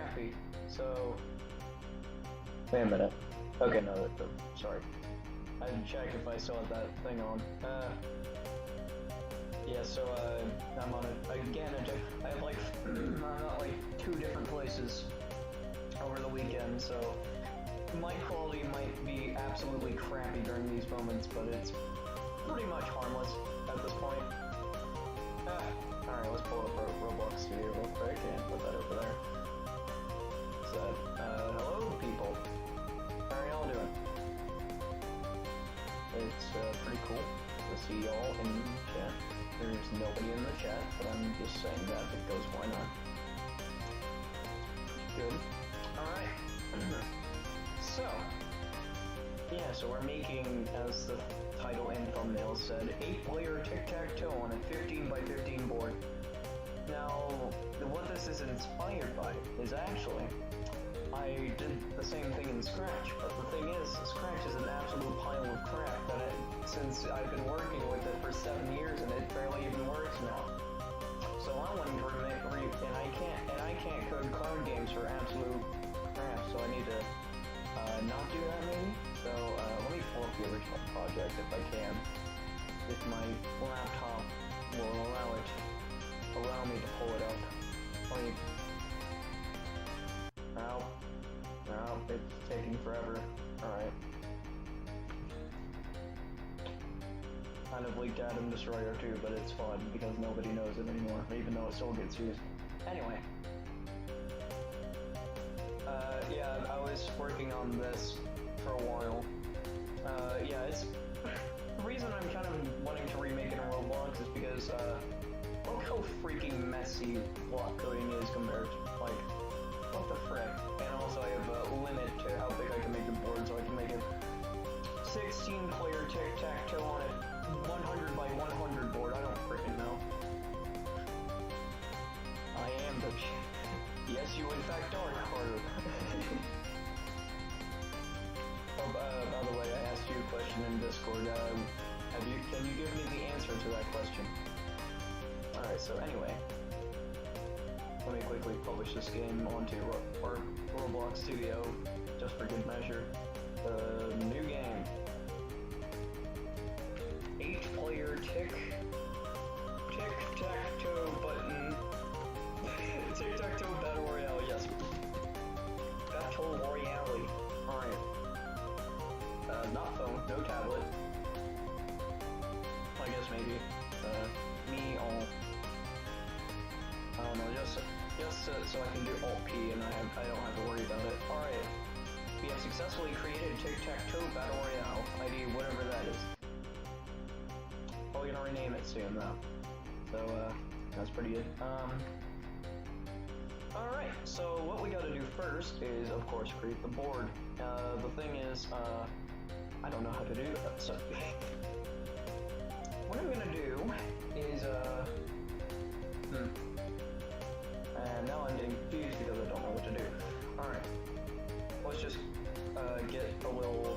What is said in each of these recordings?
crappy. So, wait a minute. Okay, no, sorry. I didn't check if I still had that thing on. Yeah, so I'm on it again. I have like not like 2 different places over the weekend, so my quality might be absolutely crappy during these moments, but it's pretty much harmless at this point. Alright, let's pull up our Roblox studio real quick and put that over there. So, hello people. How are y'all doing? It's pretty cool to see y'all in chat. There's nobody in the chat, but I'm just saying that because why not? Good. Alright. So, yeah, so we're making, as the title and thumbnail said, 8-player tic-tac-toe on a 15x15 board. Now, what this is inspired by is actually, I did the same thing in Scratch, but the thing is, Scratch is an absolute pile of crap that since I've been working with it for 7 years and it barely even works now. So I wanted to and I can't code cloud games for absolute crap, so I need to not do that maybe. So let me pull up the original project if I can, if my laptop will allow me to pull it up. Wait. Now it's taking forever. Alright. Kind of leaked Atom Destroyer too, but it's fun because nobody knows it anymore, even though it still gets used. Anyway. Yeah, I was working on this for a while. Yeah, it's... The reason I'm kind of wanting to remake it in Roblox is because, look how freaking messy block coding is compared to, like, what the frick? And also I have a limit to how big I can make the board, so I can make it 16-player tic-tac-toe on a 100 by 100 board. I don't freaking know. I am the... Yes, you in fact are, Carter. Oh, by the way, I asked you a question in Discord. Can you give me the answer to that question? Alright, so anyway. Let me quickly publish this game onto our Roblox studio, just for good measure. New game. 8-player tic-tac-toe button. Tic-tac-toe battle royale, yes. Battle royale. Alright. Not phone, no tablet. I guess maybe. Me all. I don't know, just so I can do Alt-P and I don't have to worry about it. Alright. We have successfully created tic-tac-toe battle royale. ID whatever that is. Probably gonna rename it soon though. So that's pretty good. Alright, so what we gotta do first is of course create the board. The thing is, I don't know how to do that, so what I'm gonna do is and now I'm getting confused because I don't know what to do. Alright. Let's just get a little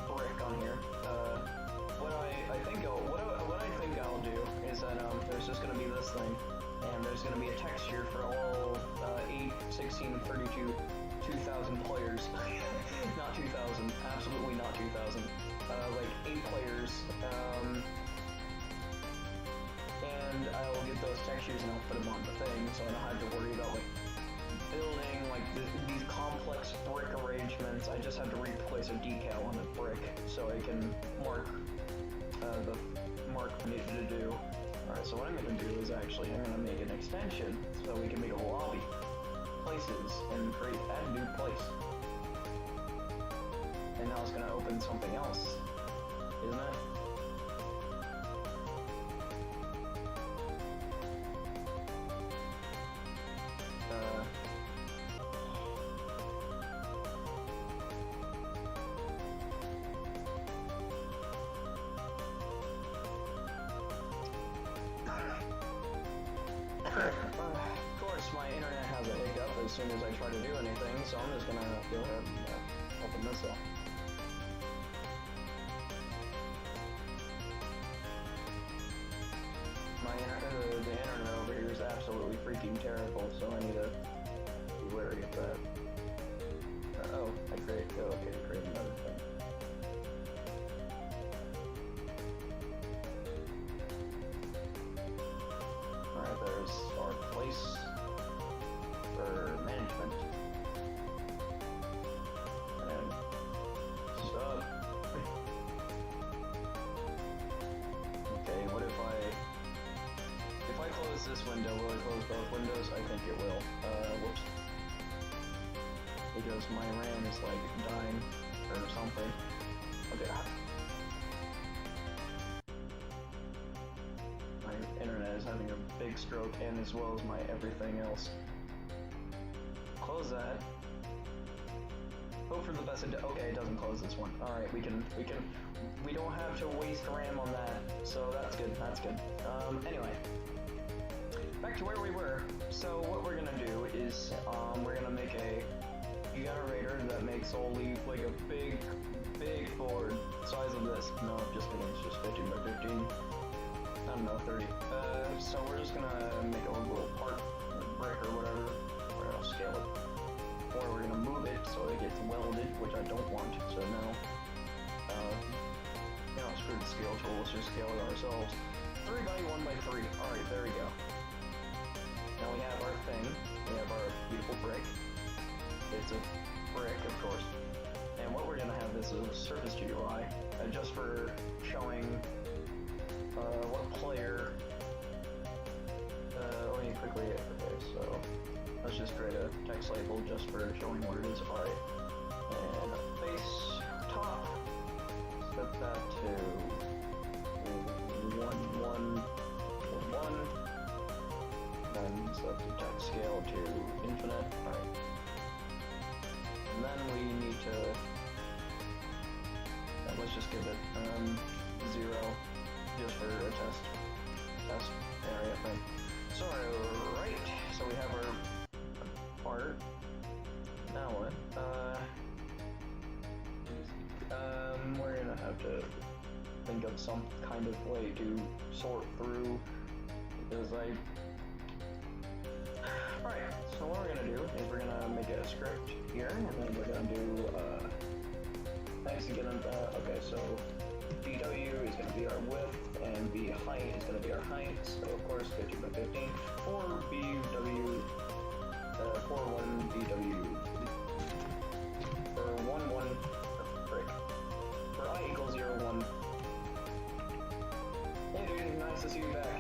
brick on here. What I think I'll do is that there's just gonna be this thing, and there's gonna be a texture for all 8, 16, 32, 2,000 players. Not 2,000, absolutely not 2,000. Like 8 players. And I'll get those textures and I'll put them on the thing, so I don't have to worry about like building like these complex brick arrangements. I just have to replace a decal on the brick so I can mark the mark I needed to do. Alright, so what I'm going to do is actually I'm going to make an extension so we can make a lobby, places, and add a new place. And now it's going to open something else, isn't it? Of course, my internet has a hiccup as soon as I try to do anything, so I'm just gonna go ahead and open this up. The internet over here is absolutely freaking terrible, so I need to see where Windows? I think it will. Whoops. Because my RAM is like dying or something. Okay. My internet is having a big stroke, and as well as my everything else. Close that. Hope for the best. Okay, it doesn't close this one. All right, we don't have to waste RAM on that, so that's good. That's good. Anyway, back to where we were. So what we're gonna do is we're gonna make a generator that makes only like a big board size of this. No, just kidding. It's just 15 by 15. I don't know, 30. So we're just gonna make a little part, brick or whatever. We're gonna scale it. Or we're gonna move it so it gets welded, which I don't want. So now, screw the scale tool. Let's just scale it ourselves. 3 by 1 by 3. All right, there we go. Now we have our thing. We have our beautiful brick. It's a brick, of course. And what we're gonna have is a surface GUI, just for showing what player. Let me quickly. Okay, so. Let's just create a text label just for showing what it is. Alright. And base top. Set that to 1, 1, 1. Then set the text scale to infinite. Alright. And then we need to. Let's just give it 0 just for a test area thing. So, right. So we have our part. Now what? We're gonna have to think of some kind of way to sort through because Alright, so what we're gonna do is we're gonna make a script here, and then we're gonna do okay, so BW is gonna be our width, and B height is gonna be our height, so of course 50 by 15, or BW 41 BW for 1 1 frick. For I equals 0 1. Hey dude, nice to see you back.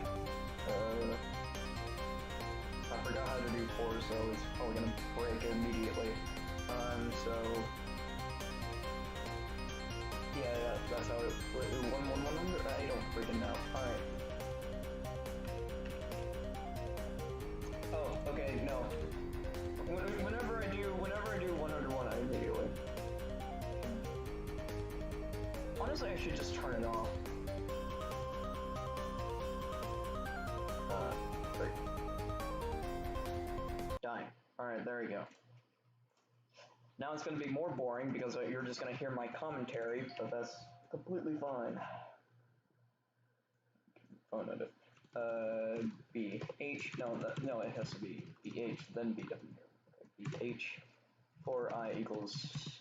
I forgot how to do 4, so it's probably gonna break immediately. So yeah, that's how it. 1 1 100. I don't freaking know. All right. Oh, okay, no. Whenever I do 101, I immediately. Honestly, I should just turn it off. Frick. Dying. Alright, there we go. Now it's going to be more boring because you're just going to hear my commentary, but that's completely fine. Oh, no, B, H, no, it has to be BH, then BW. BH, 4I equals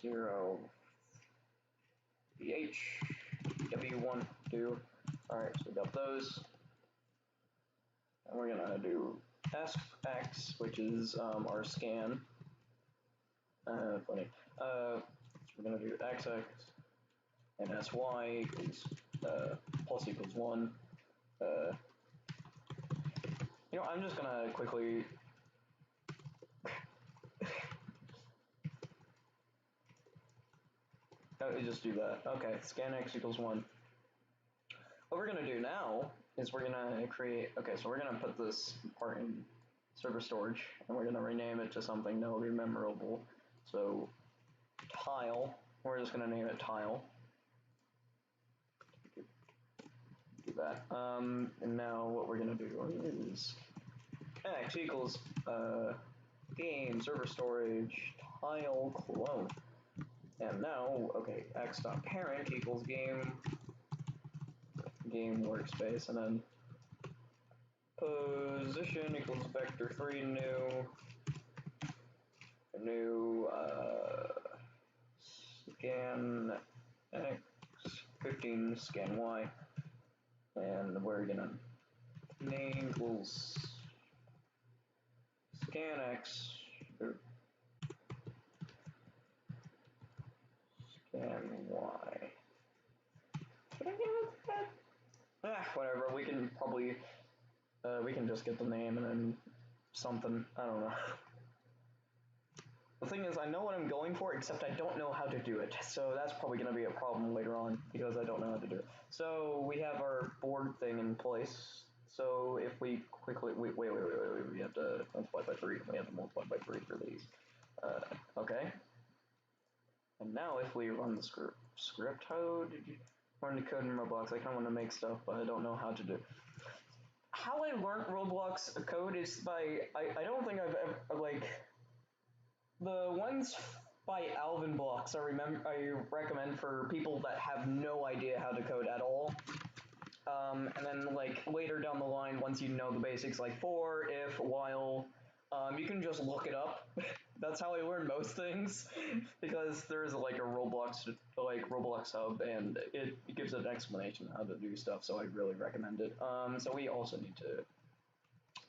0, BH, BW1, 2. Alright, so we got those. And we're gonna do SX, which is our scan. Funny. So we're gonna do XX, and SY equals plus equals 1. I'm just gonna quickly. Just do that. Okay, scan x equals 1. What we're gonna do now is we're gonna create. Okay, so we're gonna put this part in server storage, and we're gonna rename it to something that will be memorable. So, tile. We're just gonna name it tile. Do that. And now what we're gonna do is x equals game server storage tile clone. And now, okay, x.parent equals game workspace, and then position equals vector3 new scan x 15 scan y, and we're gonna name equals scan x scan y. Should I name it that? Whatever. We can probably we can just get the name and then something. I don't know. The thing is, I know what I'm going for, except I don't know how to do it. So that's probably going to be a problem later on, because I don't know how to do it. So we have our board thing in place. So if we quickly, wait, we have to multiply by 3. We have to multiply by 3 for these. Okay. And now if we run the script, how did you run the code in Roblox? I kind of want to make stuff, but I don't know how to do it. How I learned Roblox code is by, I don't think I've ever, like, the ones by Alvin Blocks I recommend for people that have no idea how to code at all. And then like later down the line, once you know the basics like for, if, while, you can just look it up. That's how I learned most things, because there is like a Roblox hub, and it gives an explanation how to do stuff. So I really recommend it. So we also need to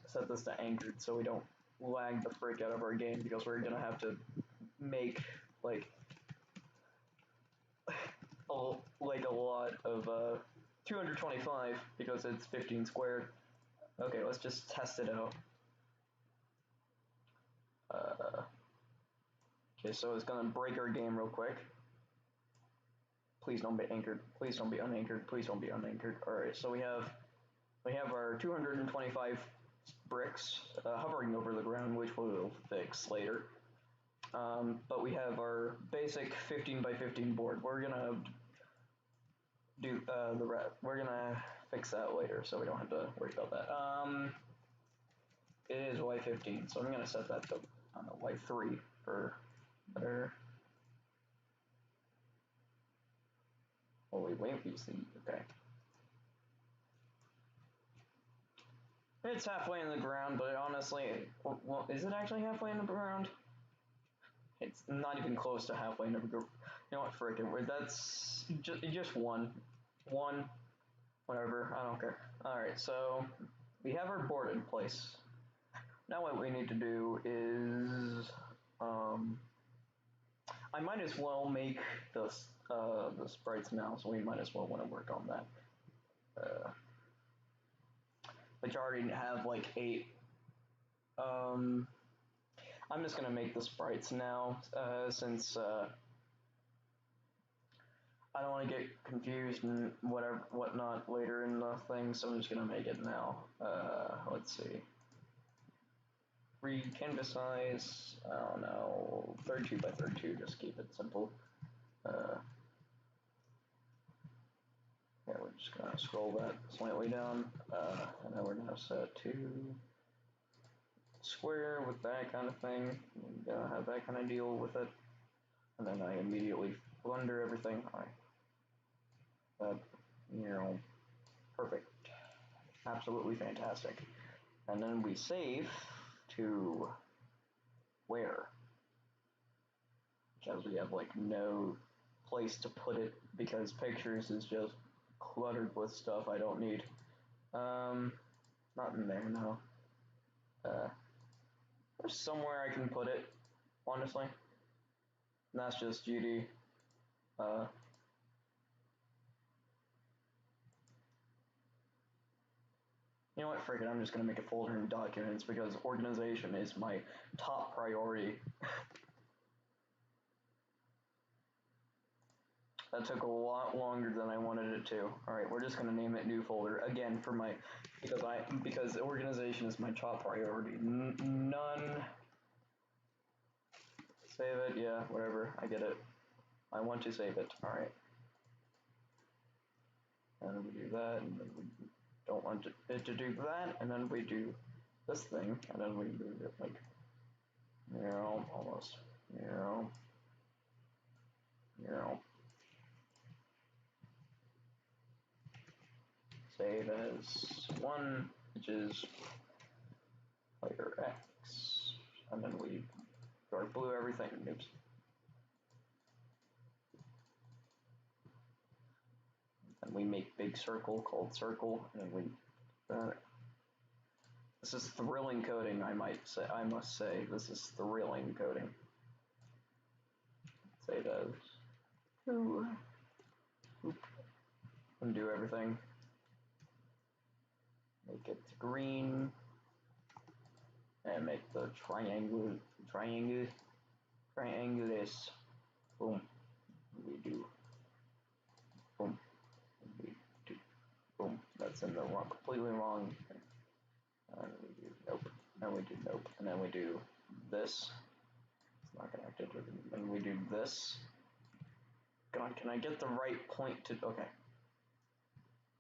set this to anchored so we don't lag the frick out of our game, because we're gonna have to make like a lot of 225 because it's 15 squared. Okay, let's just test it out. Okay, so it's gonna break our game real quick. Please don't be anchored. Please don't be unanchored. Please don't be unanchored. All right, so we have our 225 bricks hovering over the ground, which we'll fix later. But we have our basic 15 by 15 board. We're gonna do we're gonna fix that later, so we don't have to worry about that. It is Y15, so I'm gonna set that to Y3 for better. Holy wait, we see. Okay. It's halfway in the ground, but honestly, well, is it actually halfway in the ground? It's not even close to halfway in the ground. You know what, frickin', that's just one, whatever, I don't care. Alright, so we have our board in place. Now what we need to do is, I might as well make the sprites now, so we might as well want to work on that. Which I already have like 8. I'm just gonna make the sprites now, since I don't want to get confused and whatnot later in the thing, so I'm just gonna make it now. Let's see. Canvas size, I don't know, 32 by 32, just keep it simple. Yeah, we're just gonna scroll that slightly down, and then we're gonna set to square with that kind of thing. We're gonna have that kind of deal with it, and then I immediately blender everything. Perfect, absolutely fantastic. And then we save to where? Because we have like no place to put it, because pictures is just cluttered with stuff I don't need. Not in there, no. There's somewhere I can put it, honestly. And that's just GD. You know what, frick it, I'm just gonna make a folder in documents, because organization is my top priority. That took a lot longer than I wanted it to. Alright, we're just gonna name it new folder, again, because organization is my top priority. None. Save it, yeah, whatever, I get it. I want to save it, alright. And we do that, and then we don't want it to do that, and then we do this thing, and then we move it like, almost, save as 1, which is layer X, and then we dark blue everything. Oops. And we make big circle called circle, and we this is thrilling coding, I must say. This is thrilling coding. Save as undo everything. Make it green. and make the triangulus. Boom. We do. Boom. We do. Boom. That's in the wrong, completely wrong. And we do nope. And we do nope. And then we do this. It's not connected. And we do this. God, can I get the right point to? Okay.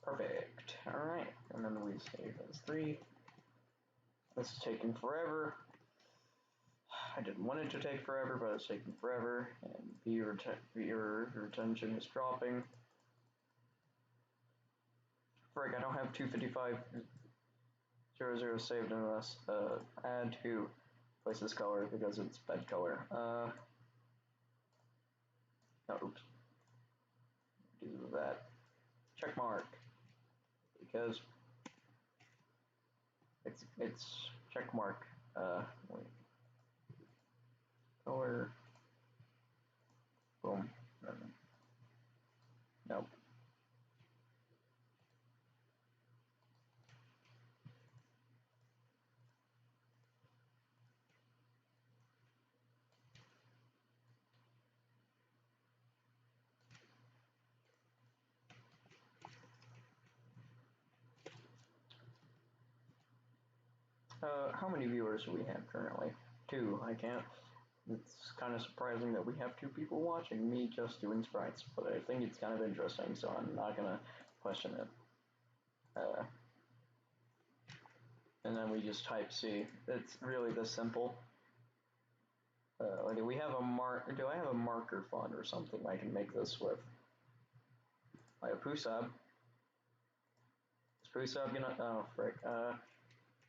Perfect. All right. And then we save as 3. This is taking forever. I didn't want it to take forever, but it's taking forever. And your retention is dropping. Frick, I don't have 255.00 saved in this. Add to place this color because it's bed color. Oh, oops. Do that. Check mark. Because it's check mark. Wait. Color. Boom. Nope. How many viewers do we have currently? 2. I can't. It's kind of surprising that we have 2 people watching me just doing sprites, but I think it's kind of interesting, so I'm not gonna question it. And then we just type C. It's really this simple. Like, do we have a do I have a marker font or something I can make this with? Like a Pusab. Is Pusab gonna? Oh frick.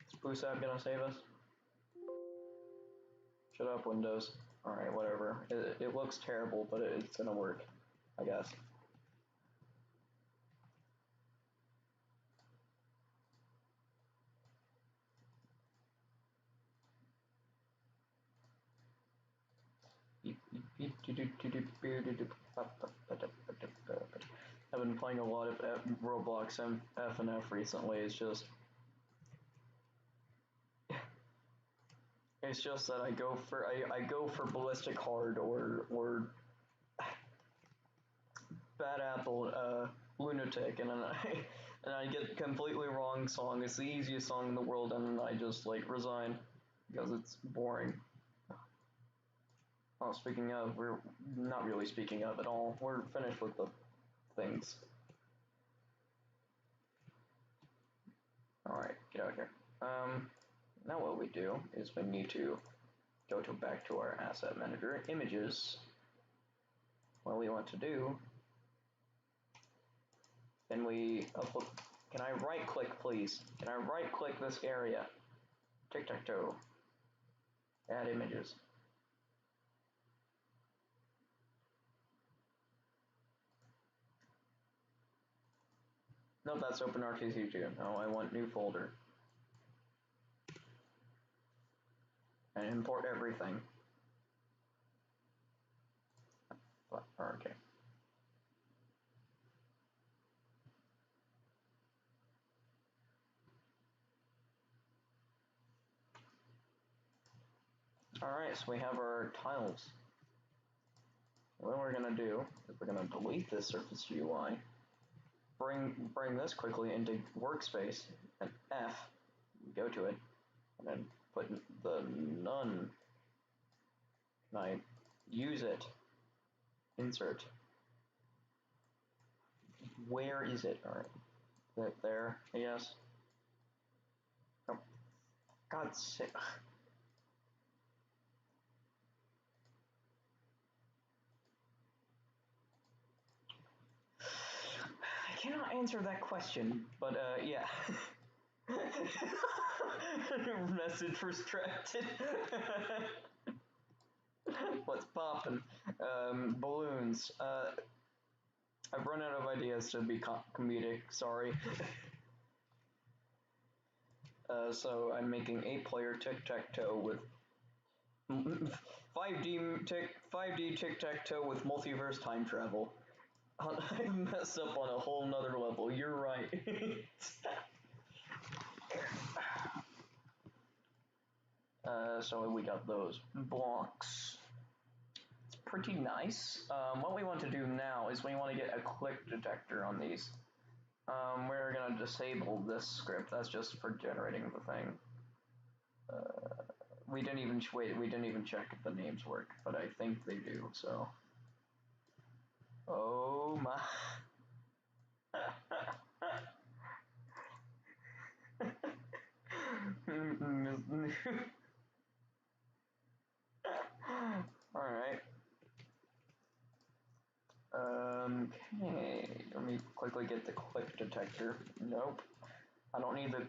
Is Pusab gonna save us? Shut up, Windows. Alright, whatever. It looks terrible, but it's gonna work, I guess. I've been playing a lot of Roblox and FNF recently. It's just that I go for ballistic hard or bad apple lunatic, and then I get completely wrong song. It's the easiest song in the world, and then I just like resign because it's boring. Oh, speaking of, we're not really speaking of at all. We're finished with the things. Alright, get out here. Now what we do is we need to go back to our asset manager, images. What we want to do, then we upload. Can I right click, please? Can I right click this area? Tic-tac-toe. Add images. No, that's OpenRTC2. No, I want new folder. And import everything. Okay. Alright, so we have our tiles. What we're gonna do is we're gonna delete this surface UI, bring this quickly into workspace, and F, go to it, and then put the none. Can I use it? Insert. Where is it? Alright. Right there, I guess. Oh, God's sake. I cannot answer that question, but yeah. Message restricted. What's poppin'? Balloons. I've run out of ideas to be comedic, sorry. So I'm making 8-player tic-tac-toe with 5D tic-tac-toe with multiverse time travel. I messed up on a whole nother level. You're right. So we got those blocks. It's pretty nice. What we want to do now is we want to get a click detector on these. We're gonna disable this script. That's just for generating the thing. We didn't even check if the names work, but I think they do. So, oh my. Alright. Okay, let me quickly get the click detector. Nope. I don't need the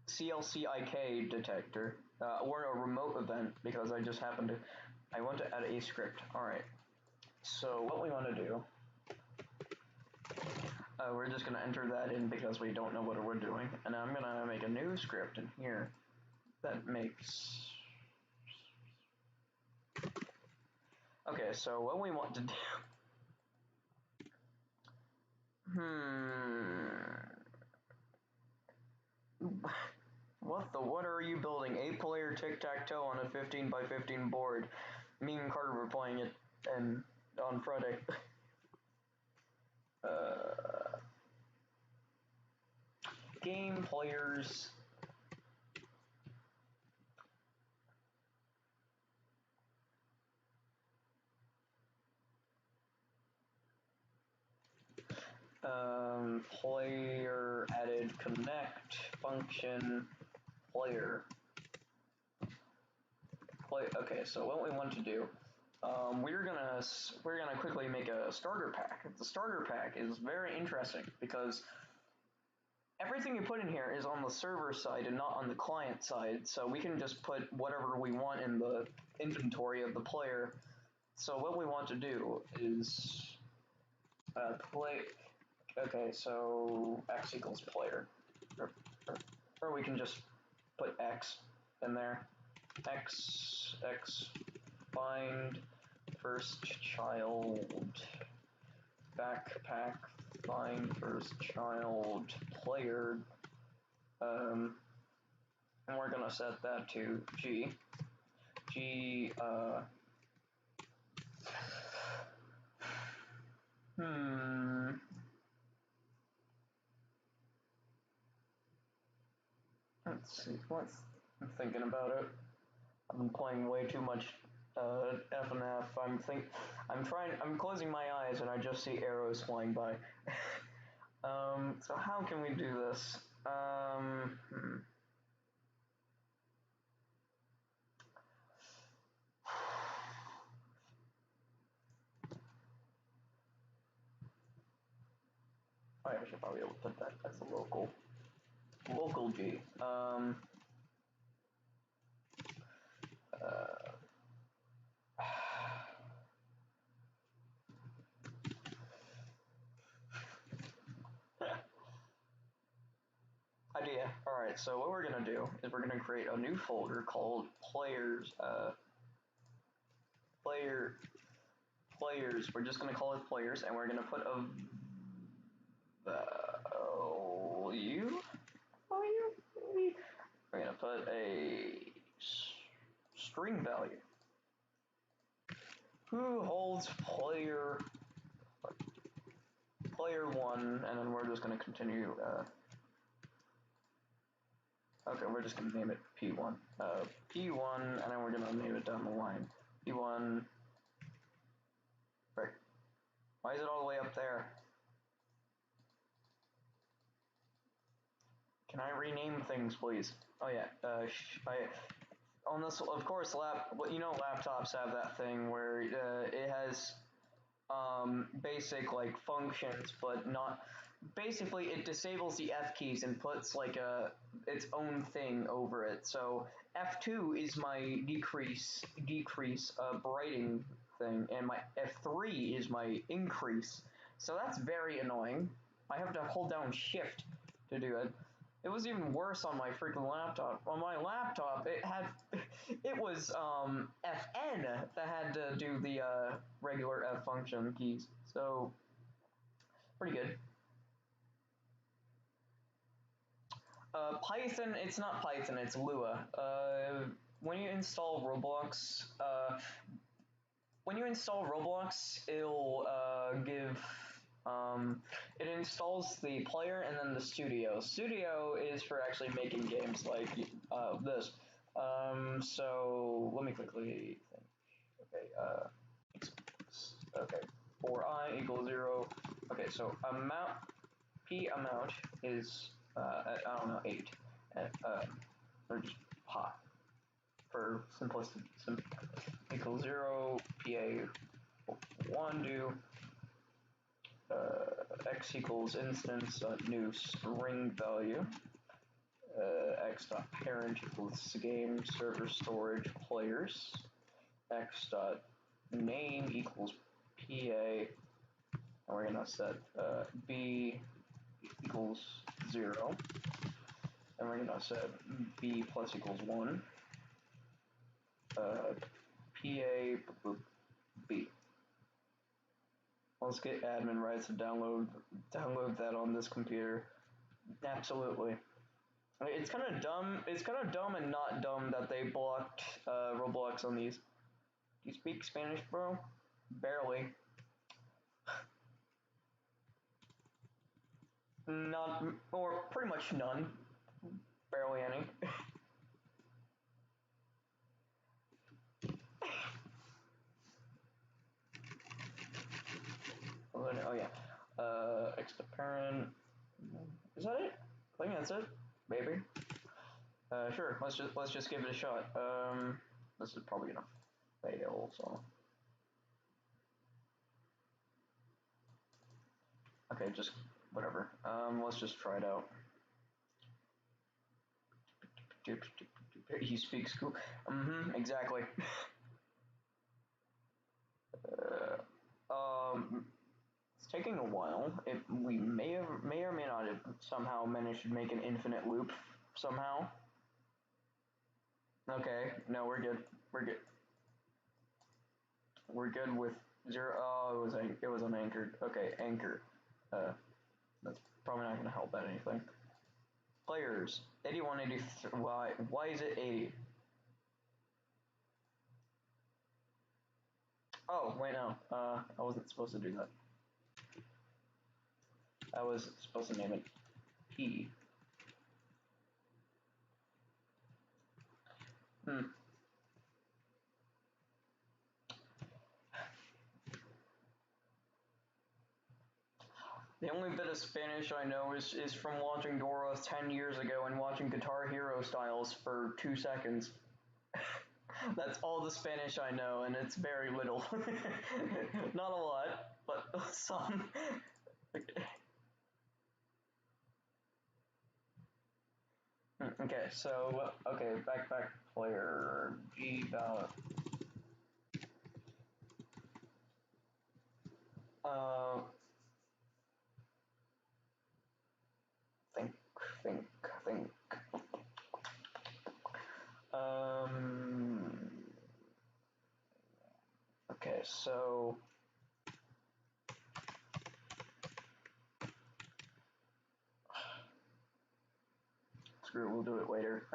CLCIK detector, or a remote event, because I just happened to, I want to add a script. Alright. So what we want to do, we're just going to enter that in because we don't know what we're doing, and I'm going to make a new script in here that makes... Okay, so what we want to do... What are you building? 8-player tic-tac-toe on a 15 by 15 board. Me and Carter were playing it and on Friday. Game players. Player added connect function player. Okay, so what we want to do, we're gonna quickly make a starter pack. The starter pack is very interesting because everything you put in here is on the server side and not on the client side, so we can just put whatever we want in the inventory of the player. So what we want to do is okay, so x equals player, or we can just put x in there. X find first child backpack find first child player, and we're gonna set that to G. Let's see. I'm thinking about it. I've been playing way too much F and F. I'm closing my eyes and I just see arrows flying by. So how can we do this? I should probably be able to put that as a local G. Idea. Alright, so what we're gonna do is we're gonna create a new folder called players, players, we're just gonna call it players, and we're gonna put a value, we're gonna put a string value. Who holds player 1, and then we're just gonna continue, okay, we're just gonna name it P1. P1, and then we're gonna name it down the line. P1. Frick. Why is it all the way up there? Can I rename things, please? Oh yeah. On this, of course, laptops have that thing where it has basic like functions, but not. Basically, it disables the F keys and puts like its own thing over it. So F2 is my decrease brighting thing, and my F3 is my increase. So that's very annoying. I have to hold down Shift to do it. It was even worse on my freaking laptop. On my laptop, it was FN that had to do the regular F function keys. So pretty good. Python, it's not Python, it's Lua. When you install Roblox, it'll it installs the player and then the studio. Studio is for actually making games like this. So let me quickly think. Okay, okay, for I equals 0. Okay, so amount is I don't know 8, or just pi for simplicity. Equals 0 pa 1 do x equals instance new string value x dot parent equals game server storage players x dot name equals pa, and we're gonna set b equals 0, and we're gonna set b plus equals 1, pa b. Let's get admin rights to download that on this computer. Absolutely. It's kind of dumb. It's kind of dumb and not dumb that they blocked Roblox on these. Do you speak Spanish, bro? Barely. Not, or pretty much none. Barely any. Oh yeah. X to parent. Is that it? I think that's it. Maybe. Sure. Let's just give it a shot. This is probably gonna fail. So. Okay, just whatever. Let's just try it out. He speaks cool. Exactly. It's taking a while. We may or may not have somehow managed to make an infinite loop somehow. Okay, no, we're good. We're good. We're good with 0. Oh, it was unanchored. Okay, anchor. That's probably not going to help at anything. Players 81, 83. Why is it 80? Oh wait, no. I wasn't supposed to do that. I was supposed to name it P. The only bit of Spanish I know is from watching Dora 10 years ago and watching Guitar Hero styles for 2 seconds. That's all the Spanish I know, and it's very little. Not a lot, but some. Okay, so, okay, back player, G value. Think. Okay, so. Screw it, we'll do it later.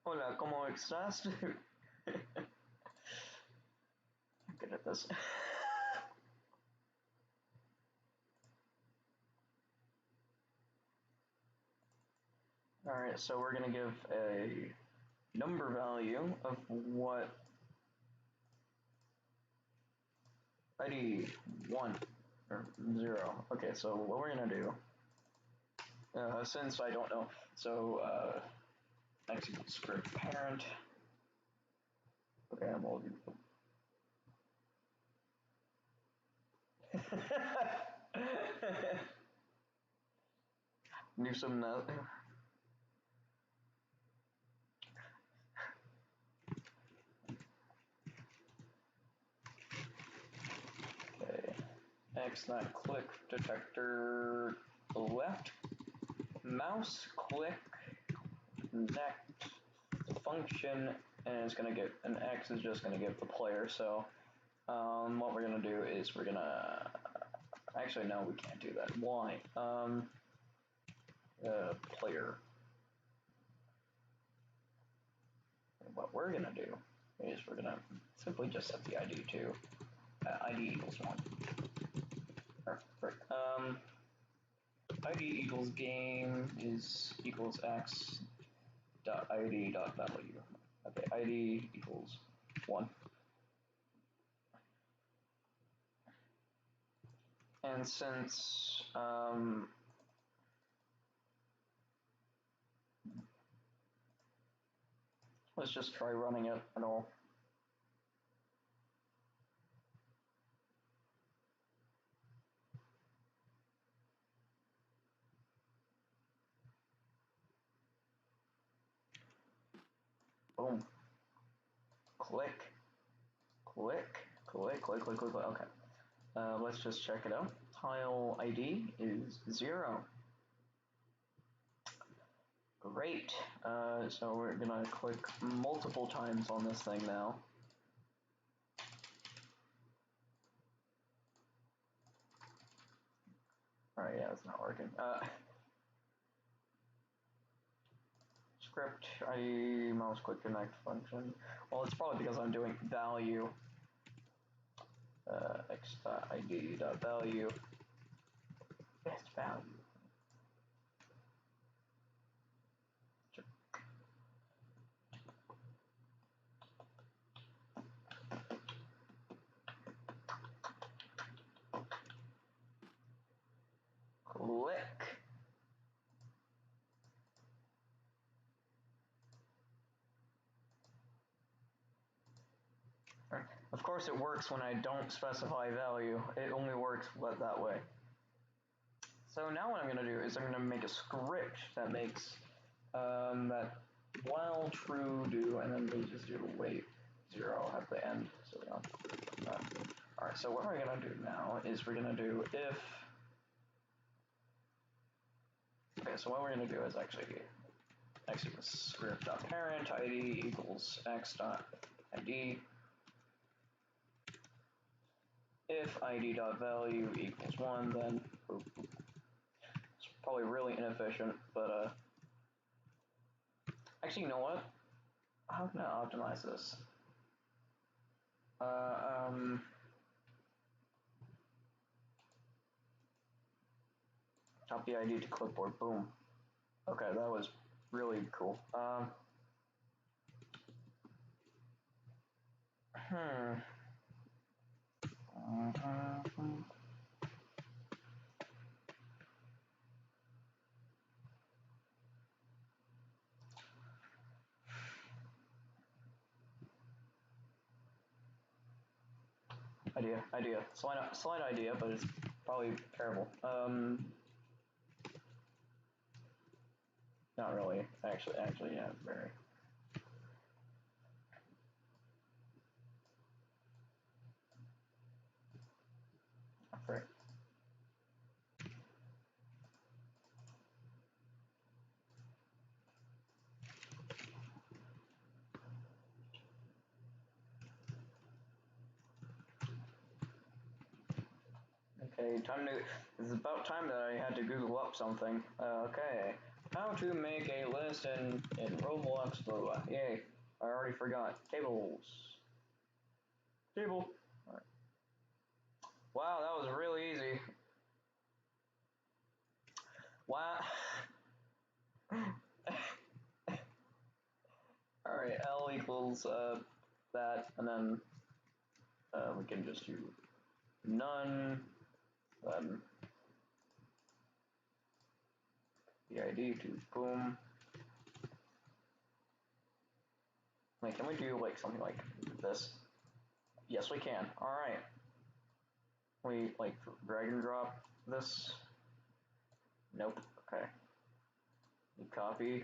Hola, ¿cómo estás? I'm good at this. Alright, so we're gonna give a number value of what ID 1 or 0. Okay, so what we're gonna do, since I don't know, so x equals script parent. Okay, I'm all good. Do some okay, x not click detector left, mouse click next function, and it's gonna get an x is just gonna give the player. So what we're gonna do is we're gonna Actually, no, we can't do that. Why? Player. What we're gonna do is we're gonna simply just set the ID to ID equals 1. ID equals game is equals x dot ID dot value. Okay, ID equals 1. And since let's just try running it and all. Boom. Click. Click. Click, click, click, click, click. Okay. Let's just check it out. Tile ID is 0. Great. So we're gonna click multiple times on this thing now. Alright, yeah, it's not working. Script ID mouse click connect function. Well, it's probably because I'm doing value. X.id.value. Best value. Click. Of course it works when I don't specify value. It only works that way. So now what I'm going to do is I'm going to make a script that makes that while true do, and then we just do wait 0 at the end. So alright, so what we're going to do now is we're going to do if. Okay, so what we're going to do is actually x equals script.parent id equals x.id. If id.value equals 1, then it's probably really inefficient, but actually, you know what? How can I optimize this? Copy ID to clipboard. Boom. Okay, that was really cool. Idea. Slight idea, but it's probably terrible. Not really. Actually, yeah, very. Frick. Okay, it's about time that I had to Google up something. Okay, how to make a list in Roblox, blah, blah. Yay, I already forgot. Tables. Table. Alright. Wow, that was really easy. Wow. Alright, L equals, that, and then, we can just do none, then the ID to boom. Like, can we do like something like this? Yes, we can. All right. We like drag and drop this. Nope. Okay. You copy.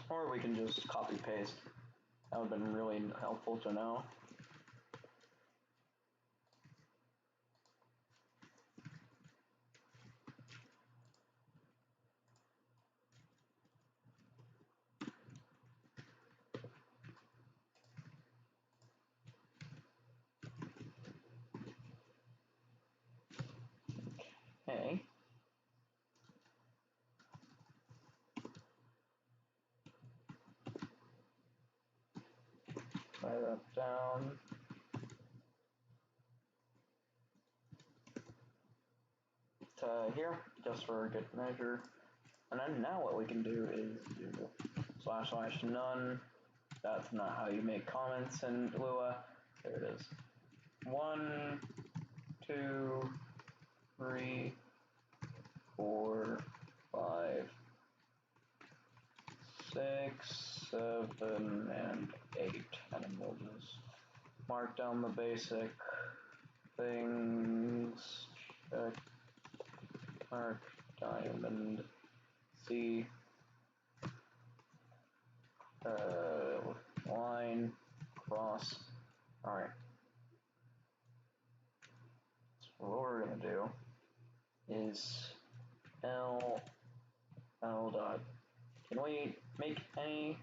Or we can just copy paste. That would have been really helpful to know. Okay. Write that down. To here, just for good measure. And then now what we can do is do / none. That's not how you make comments in Lua. There it is. 1, 2, 3, 4, 5, 6, 7, and 8. And then we'll just mark down the basic things. Check. Mark, diamond, C, line, cross. Alright. So what we're gonna do is L dot. Can we make any?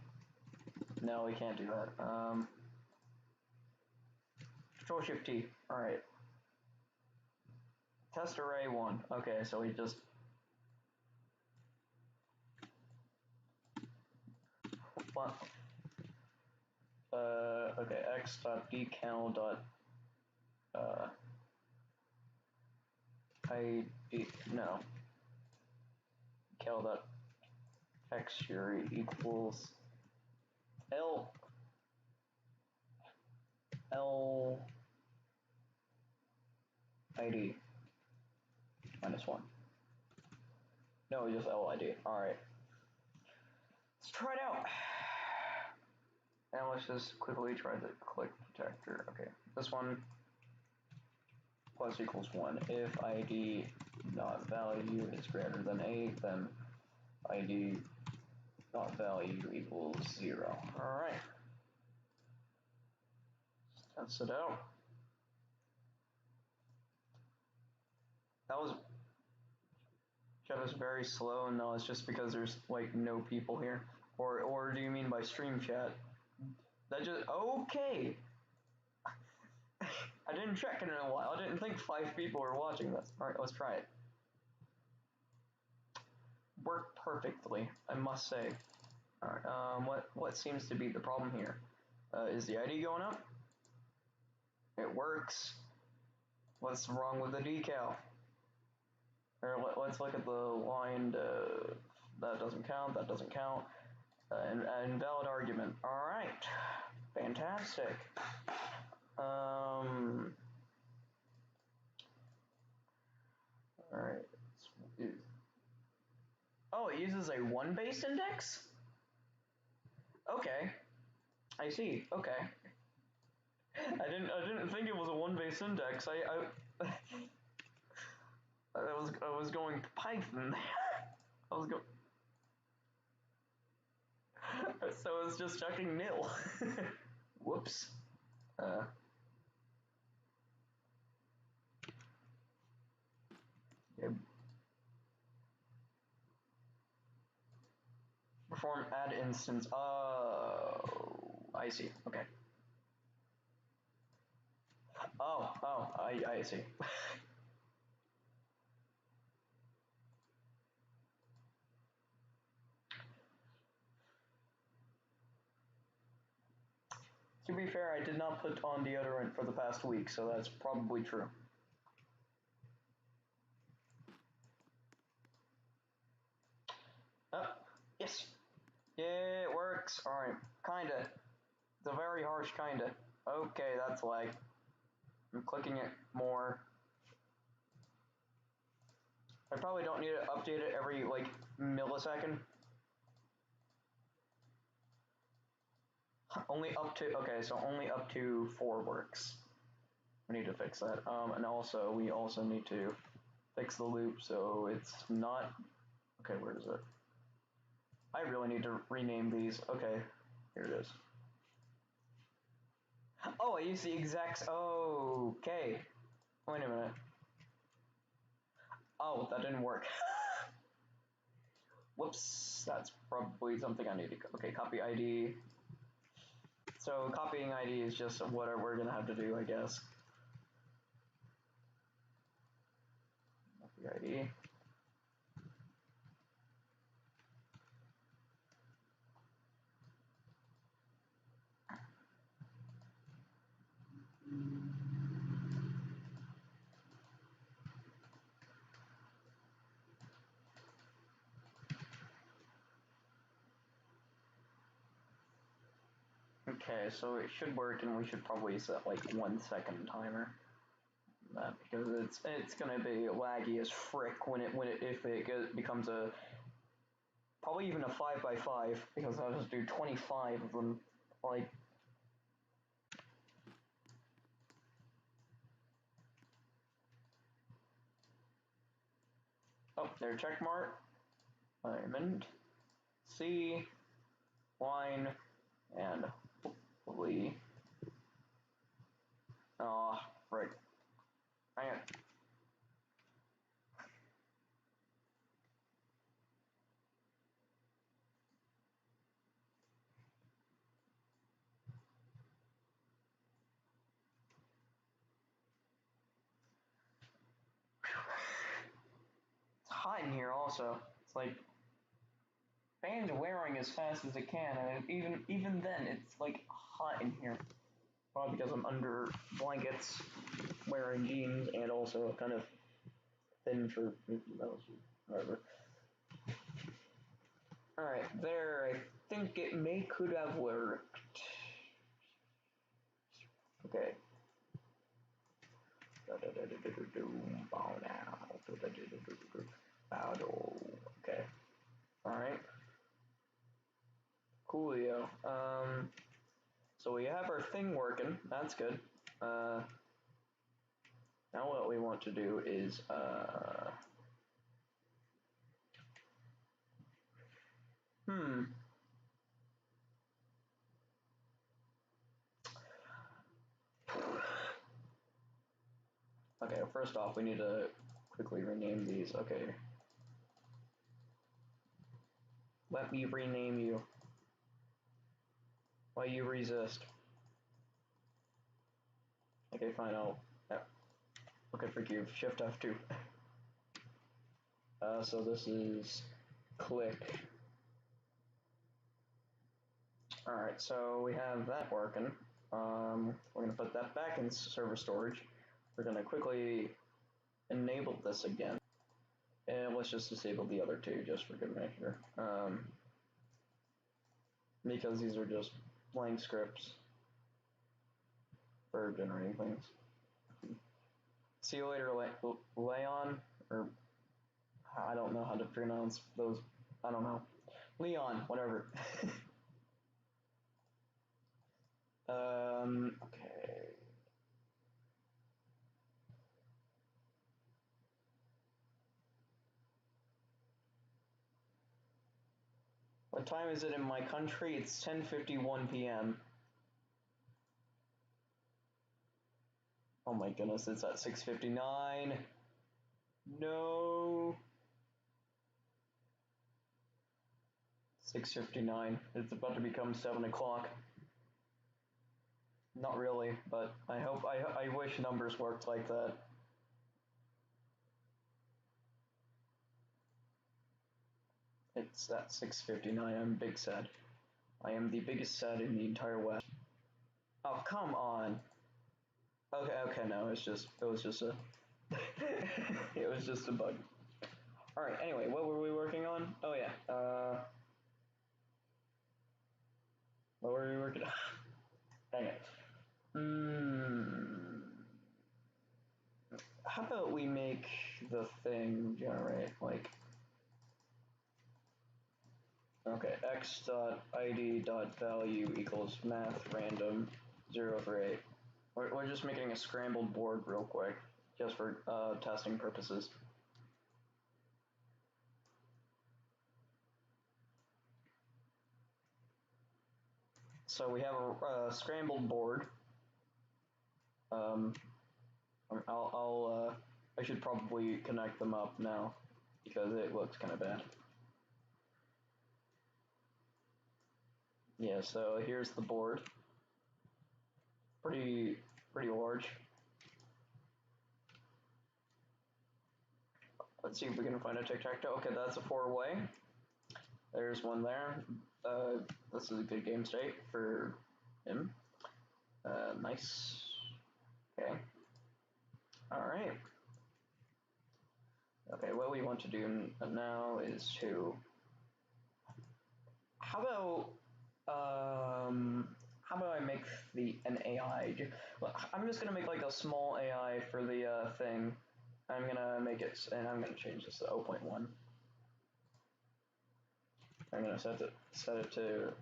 No, we can't do that. Control Shift T. Alright. Test array 1. Okay, so we just okay, x.decal dot id no cal dot texture equals l id -1. No, just lid. Alright. Let's try it out. And let's just quickly try the click detector. Okay, this one plus equals 1. If id not value is greater than 8, then id not value equals 0. Alright. Let's test it out. That was very slow. No, it's just because there's like no people here. Or do you mean by stream chat? That just okay. I didn't check in a while. I didn't think 5 people were watching this. Alright, let's try it. Worked perfectly, I must say. Alright, what seems to be the problem here? Is the ID going up? It works. What's wrong with the decal? Or let's look at the line. That doesn't count. That doesn't count. Invalid argument. All right, fantastic. All right. Oh, it uses a 1 base index. Okay, I see. Okay. I didn't think it was a 1 base index. I was going Python. I was going. So it's just checking nil. Whoops. Okay. Perform add instance. Oh, I see. Okay. I see. To be fair, I did not put on deodorant for the past week, so that's probably true. Oh, yes. Yeah, it works. Alright, kinda. It's a very harsh kinda. Okay, that's lag. I'm clicking it more. I probably don't need to update it every, like, millisecond. Only up to, okay, so only up to 4 works. We need to fix that. And also, we also need to fix the loop so it's not, okay, where is it? I really need to rename these. Okay, here it is. Oh, I use the exact. Oh, okay. Wait a minute. Oh, that didn't work. Whoops, that's probably something I need to. Okay, copy ID. So copying ID is just what we're gonna have to do, I guess. Copy ID. Okay, so it should work, and we should probably set like 1 second timer. That because it's gonna be laggy as frick when it becomes a probably even a 5x5 because I'll just do 25 of them like. Oh, there, check mark. Diamond. C. Line. And hopefully. Oh, frick. Hang on. It's hot in here also. It's like fan's wearing as fast as it can, and even then it's like hot in here. Probably because I'm under blankets, wearing jeans, and also kind of thin for Mickey Mouse, whatever. Alright, there, I think it could have worked. Okay. Okay. Alright. Coolio. So we have our thing working, that's good. Now what we want to do is, Okay, first off, we need to quickly rename these. Okay. Let me rename you. Why you resist? Okay, fine, I'll... Okay, forgive. Shift F2. So this is... click. Alright, so we have that working. We're going to put that back in server storage. We're going to quickly enable this again. And let's just disable the other two, just for good measure. Because these are just blank scripts for generating things. See you later, Leon, or I don't know how to pronounce those. I don't know. Leon, whatever. Okay. What time is it in my country? It's 10:51 p.m. Oh my goodness, it's at 6:59. No. 6:59. It's about to become 7 o'clock. Not really, but I wish numbers worked like that. It's at 6:59. I'm big sad. I am the biggest sad in the entire West. Oh, come on. Okay, no, it was just a it was just a bug. Alright, anyway, what were we working on? Oh yeah, what were we working on? Dang it. How about we make the thing generate, like, okay, x.id.value equals math random 0 through 8. We're just making a scrambled board real quick, just for testing purposes. So we have a scrambled board. I should probably connect them up now because it looks kind of bad. Yeah, so here's the board. Pretty large. Let's see if we can find a tic-tac-toe. Okay, that's a 4-way. There's one there. This is a good game state for him. Nice. Okay. Alright. Okay, what we want to do now is to... How about I make an AI? I'm just gonna make like a small AI for the thing. I'm gonna make it, and I'm gonna change this to 0.1. I'm gonna set it to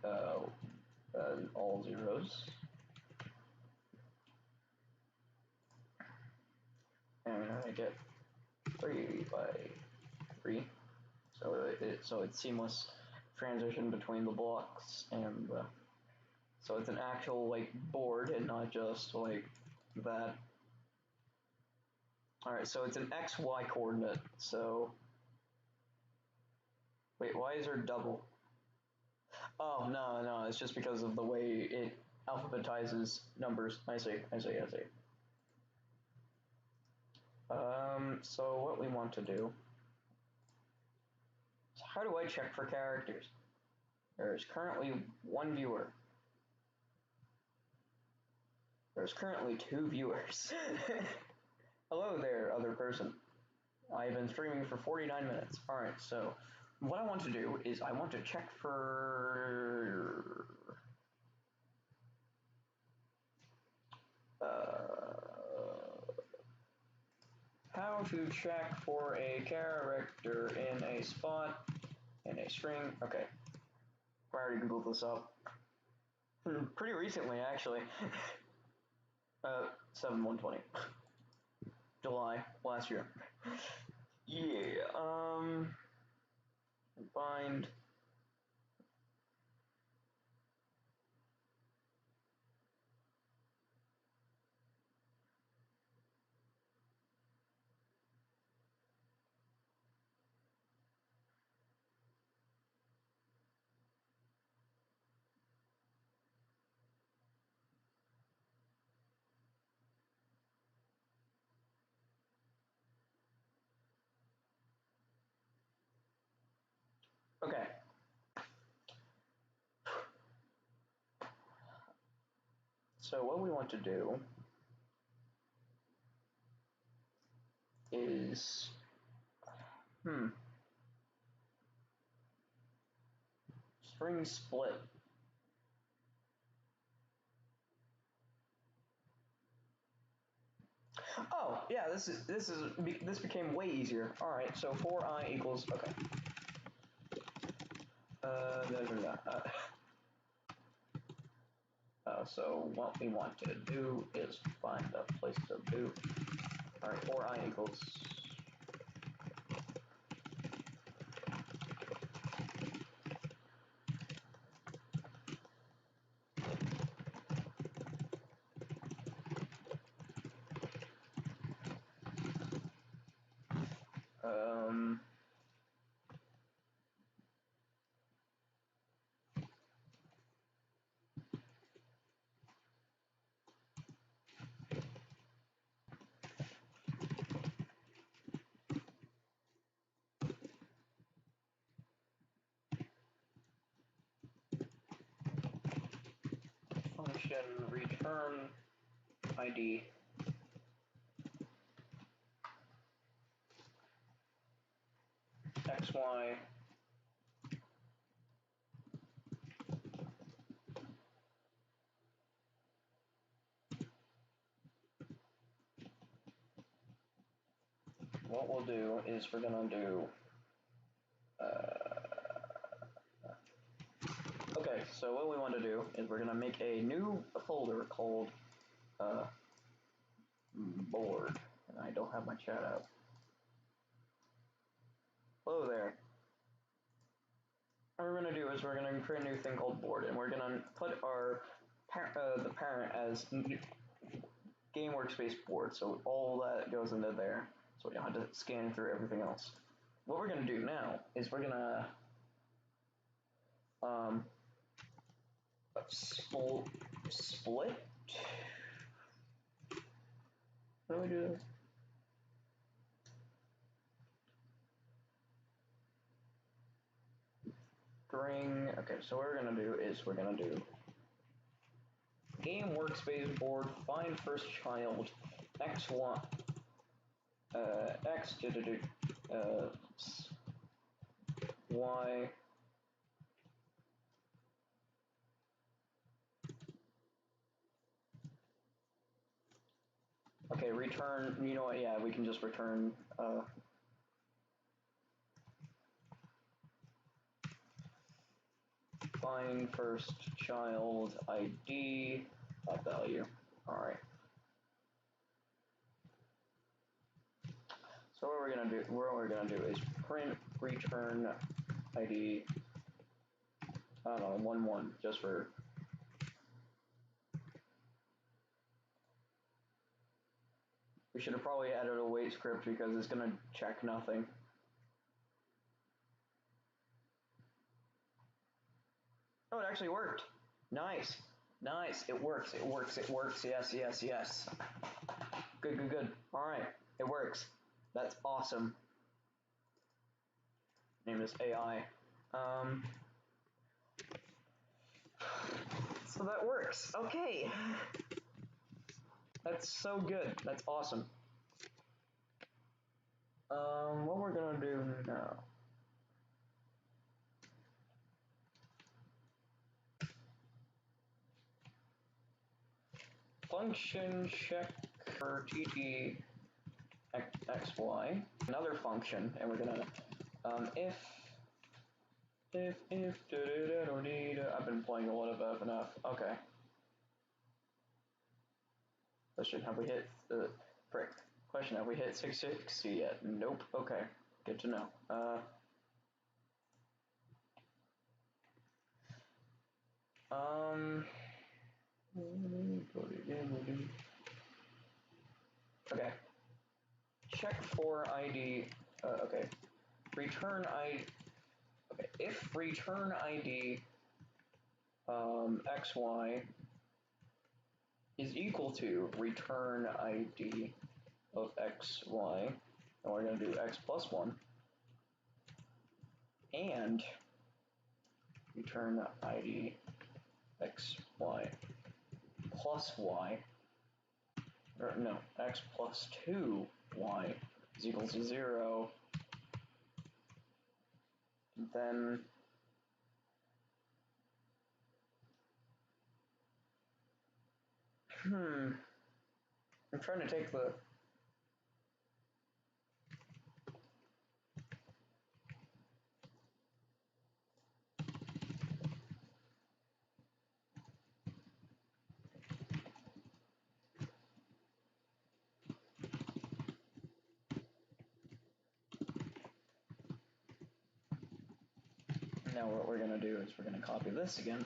all zeros. And I'm gonna make it 3 by 3, so it's seamless transition between the blocks, and so it's an actual like board and not just like that. All right, so it's an XY coordinate. So wait, why is there double? Oh no, it's just because of the way it alphabetizes numbers. I see. So what we want to do. So how do I check for characters? There's currently 1 viewer. There's currently 2 viewers. Hello there, other person. I've been streaming for 49 minutes. Alright, so what I want to do is I want to check for... how to check for a character in a spot, in a string. Okay. I already googled this up. Pretty recently, actually. 7/1/20. July, last year. Yeah, find... Okay. So what we want to do is... String split. Oh, yeah, this became way easier. All right, so for I equals, okay. So what we want to do is find a place to do. All right, for I equals. Function return ID. XY. What we'll do is we're gonna do. Okay, so what we want to do is we're gonna make a new folder called board, and I don't have my chat out. Hello there. what we're gonna do is we're gonna create a new thing called board, and we're gonna put our the parent as game workspace board, so all that goes into there, so we don't have to scan through everything else. What we're gonna do now is we're gonna split. What do we do? String. Okay, so what we're gonna do is we're gonna do game workspace board find first child x1 x y. Okay, return. You know what? Yeah, we can just return. Find first child ID value. All right. So what we're gonna do is print return ID. I don't know, 1-1 just for. We should have probably added a wait script because it's gonna check nothing. Oh, it actually worked. Nice. Nice. It works. It works. It works. Yes, yes, yes. Good, good, good. All right. It works. That's awesome. Name is AI. So that works. Okay. That's so good. That's awesome. What we're gonna do now. Function check for tt xy. Another function, and we're gonna if I've been playing a lot of FNF. Okay. Question: have we hit the prick? Question: have we hit 660 yet? Nope. Okay. Good to know. Okay. Check for ID. Okay. Return ID. Okay. If return ID xy is equal to return ID of xy, and we're going to do x plus 1, and return ID xy plus y, or no, x plus 2y is equal to 0, then I'm trying to take the now what we're going to do is we're going to copy this again.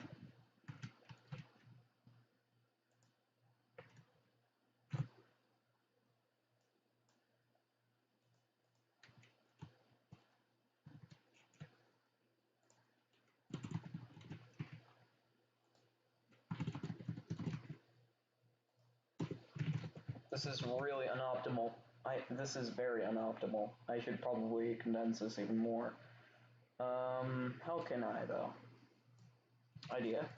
This is really unoptimal. This is very unoptimal. I should probably condense this even more. How can I though? Idea.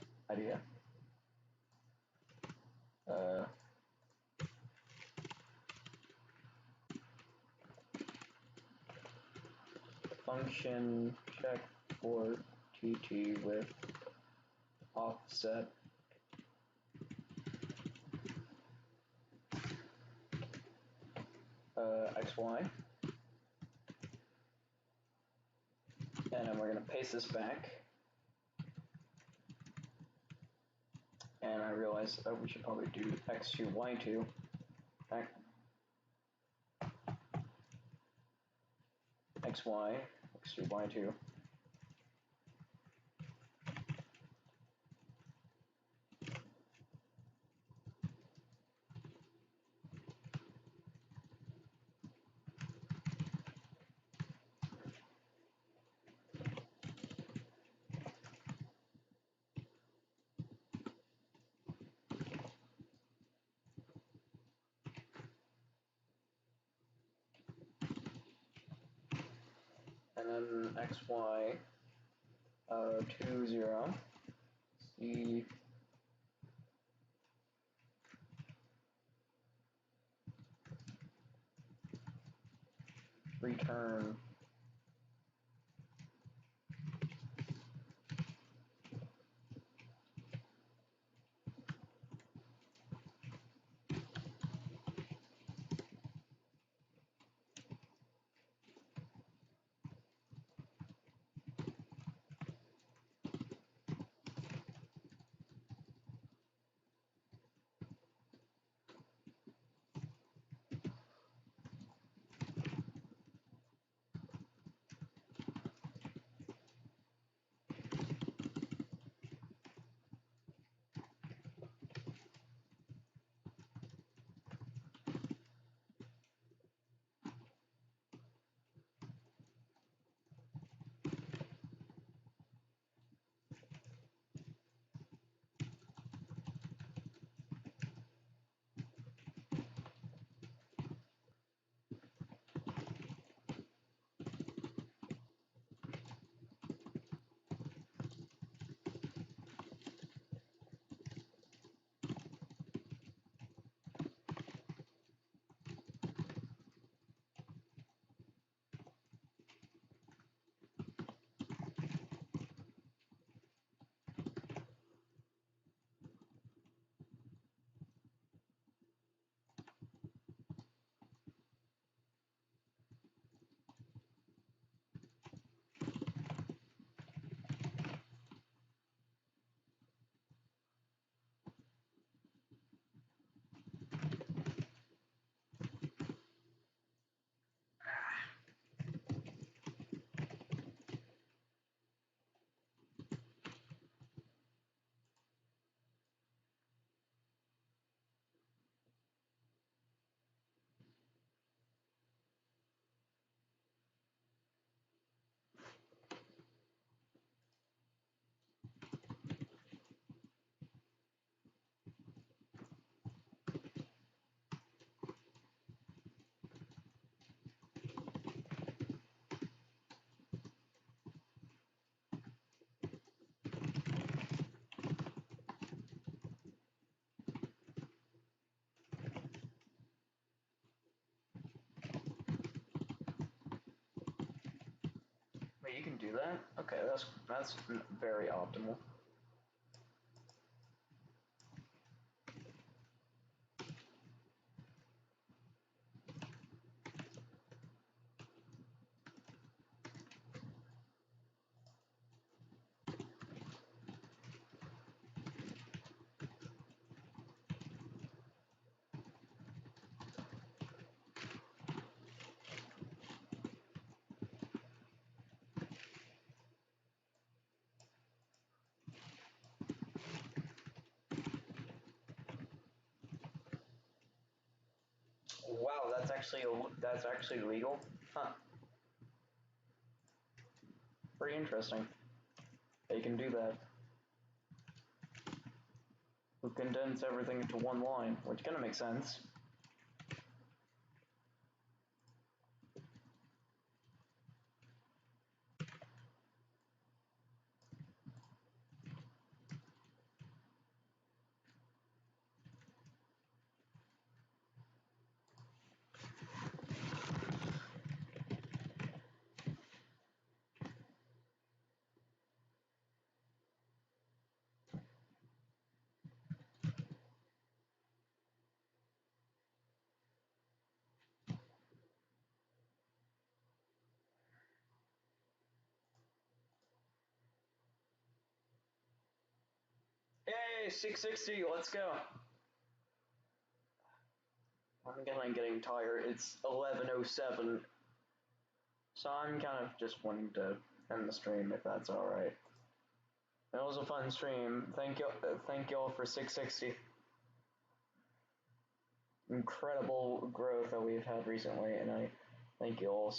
Function check for tt with offset xy, and then we're going to paste this back. And I realized we should probably do x2 y2 back xy x2 y2 and then xy 2 0 c return Wait, you can do that? Okay, that's very optimal. Wow, that's actually legal? Huh. Pretty interesting. They can do that. We condense everything into one line, which kind of makes sense. Hey, 660, let's go. I'm getting tired. It's 11:07, so I'm kind of just wanting to end the stream if that's all right. It was a fun stream. Thank y'all for 660. Incredible growth that we've had recently, and I thank you all